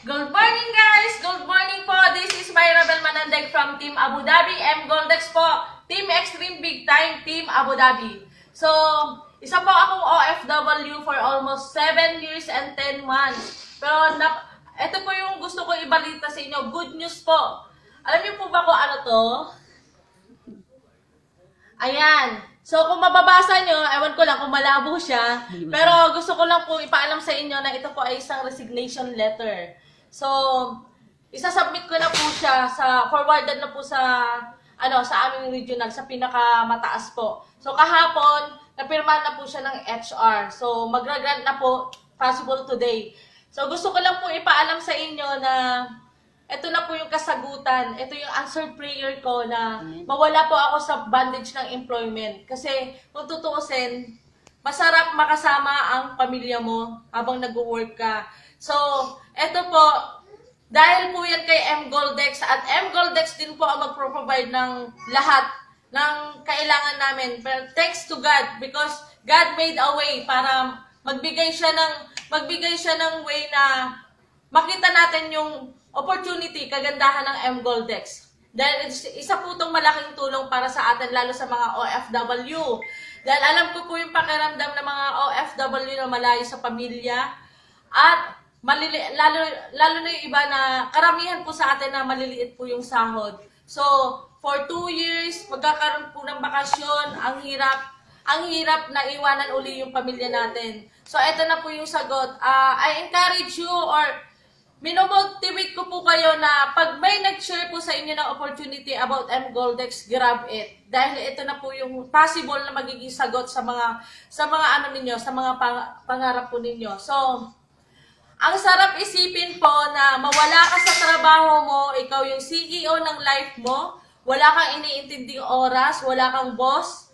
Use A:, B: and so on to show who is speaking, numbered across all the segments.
A: Good morning guys! Good morning po! This is Myra Belmanandeg from Team Abu Dhabi. M Goldex po. Team Extreme Big Time, Team Abu Dhabi. So, isa po akong OFW for almost 7 years and 10 months. Pero, ito po yung gusto ko ibalita sa inyo. Good news po. Alam niyo po ba kung ano to? Ayan. So, kung mababasa nyo, ewan ko lang kung malabo siya. Pero gusto ko lang po ipaalam sa inyo na ito po ay isang resignation letter. So, isa-submit ko na po siya forwarded na po sa aming regional, sa pinakamataas po. So, kahapon, napirmahan na po siya ng HR. So, magra-grant na po, possible today. So, gusto ko lang po ipaalam sa inyo na ito na po yung kasagutan. Ito yung answered prayer ko na mawala po ako sa bondage ng employment. Kasi, kung tutuusin, masarap makasama ang pamilya mo habang nag-work ka. So, eto po, dahil po yan kay M Goldex at M Goldex din po ang magpro-provide ng lahat ng kailangan namin. But thanks to God because God made a way para magbigay siya ng way na makita natin yung opportunity, kagandahan ng M Goldex. Dahil isa po itong malaking tulong para sa atin, lalo sa mga OFW. Dahil alam ko po yung pakiramdam ng mga OFW na malayo sa pamilya at lalo na yung iba na karamihan po sa atin na maliliit po yung sahod. So, for 2 years, magkakaroon po ng bakasyon, ang hirap na iwanan uli yung pamilya natin. So, eto na po yung sagot. I encourage you or minomotivate ko po kayo na pag may nag-share po sa inyo ng opportunity about M Goldex, grab it. Dahil ito na po yung possible na magiging sagot sa mga pangarap po ninyo. So, ang sarap isipin po na mawala ka sa trabaho mo, ikaw yung CEO ng life mo, wala kang iniintinding oras, wala kang boss,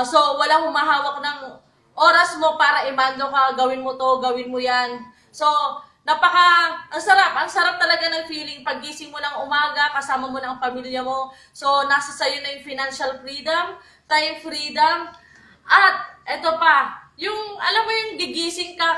A: so walang humahawak ng oras mo para imando ka, gawin mo to, gawin mo yan. So, ang sarap talaga ng feeling paggising mo ng umaga, kasama mo na ang pamilya mo, so nasa sayo na yung financial freedom, time freedom, at eto pa, yung alam mo yung gigising ka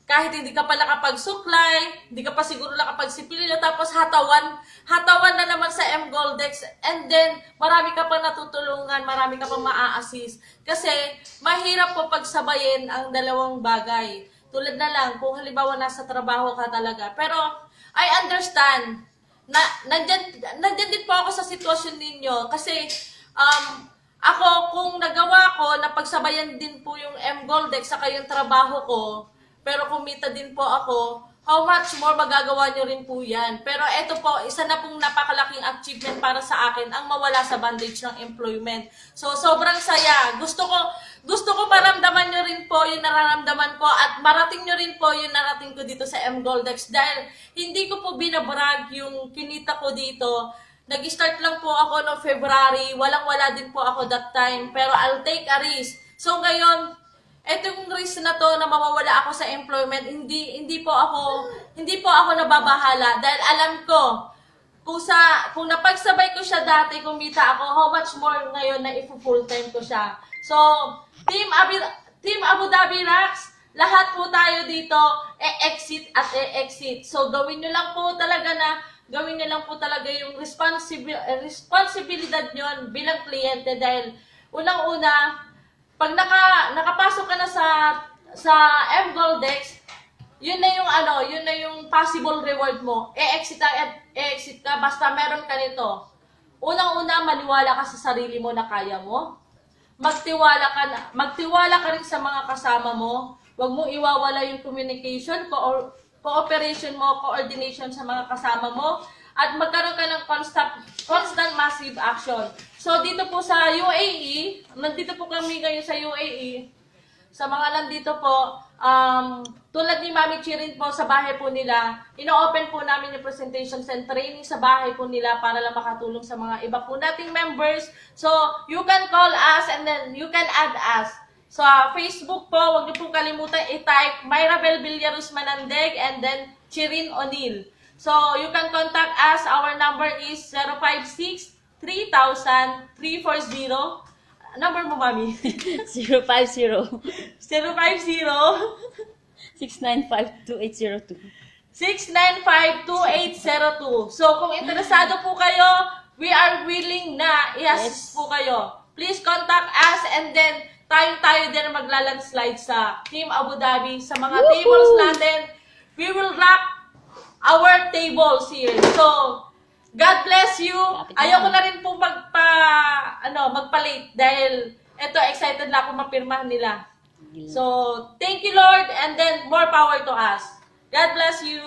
A: kahit hindi ka pa nakapagsuklay, hindi ka pa siguro nakapagsipilyo, tapos hatawan na naman sa M Goldex, and then marami ka pa natutulungan, marami ka pa maa-assist. Kasi mahirap po pagsabayin ang dalawang bagay. Tulad na lang, kung halimbawa nasa trabaho ka talaga. Pero I understand, nandyan din po ako sa sitwasyon ninyo, kasi ako, kung nagawa ko na pagsabayan din po yung M Goldex saka yung trabaho ko, pero kumita din po ako, how much more magagawa nyo rin po yan. Pero eto po, isa na pong napakalaking achievement para sa akin ang mawala sa bondage ng employment. So, sobrang saya. Gusto ko maramdaman nyo rin po yung nararamdaman ko at marating nyo rin po yung narating ko dito sa M Goldex. Dahil hindi ko po binabrag yung kinita ko dito. Nag-start lang po ako noong February. Walang-wala din po ako that time. Pero I'll take a risk. So, ngayon, etong risk na to na mawawala ako sa employment, hindi po ako nababahala dahil alam ko kung napagsabay ko siya dati, kumita ako, how much more ngayon na i-full time ko siya. So, Team Abu Dhabi Rocks, lahat po tayo dito e-exit at e-exit. So, gawin nyo lang po talaga yung responsibilidad nyo bilang kliyente dahil unang-una, pag nakapasok ka na sa M Goldex, yun na yung possible reward mo. E-exit ka basta meron ka nito. Unang-una, maniwala ka sa sarili mo na kaya mo. Magtiwala ka rin sa mga kasama mo. Huwag mong iwawala yung communication, cooperation mo, coordination sa mga kasama mo. At magkaroon ka ng constant massive action. So, dito po sa UAE, nandito po kami ngayon sa UAE, sa mga nandito po, tulad ni Mami Chirin po sa bahay po nila, ino-open po namin yung presentations and training sa bahay po nila para lang makatulong sa mga iba po nating members. So, you can call us and then you can add us. So, Facebook po, huwag niyo po kalimutan i-type Myra Bel Villarus Manandeg and then Chirin O'Neil. So, you can contact us. Our number is 056-3000-340. Number mo, Mami?
B: 050
A: 050
B: 695-2802.
A: 0917-695-2802. So, kung interesado po kayo, we are willing na i-assist po kayo. Please contact us and then tayo din maglalandslide sa Team Abu Dhabi. Sa mga tables natin, we will rock our tables here. So, God bless you. Ayoko na rin po magpa-late dahil eto, excited na ako mapirmahan nila. So, thank you Lord and then more power to us. God bless you.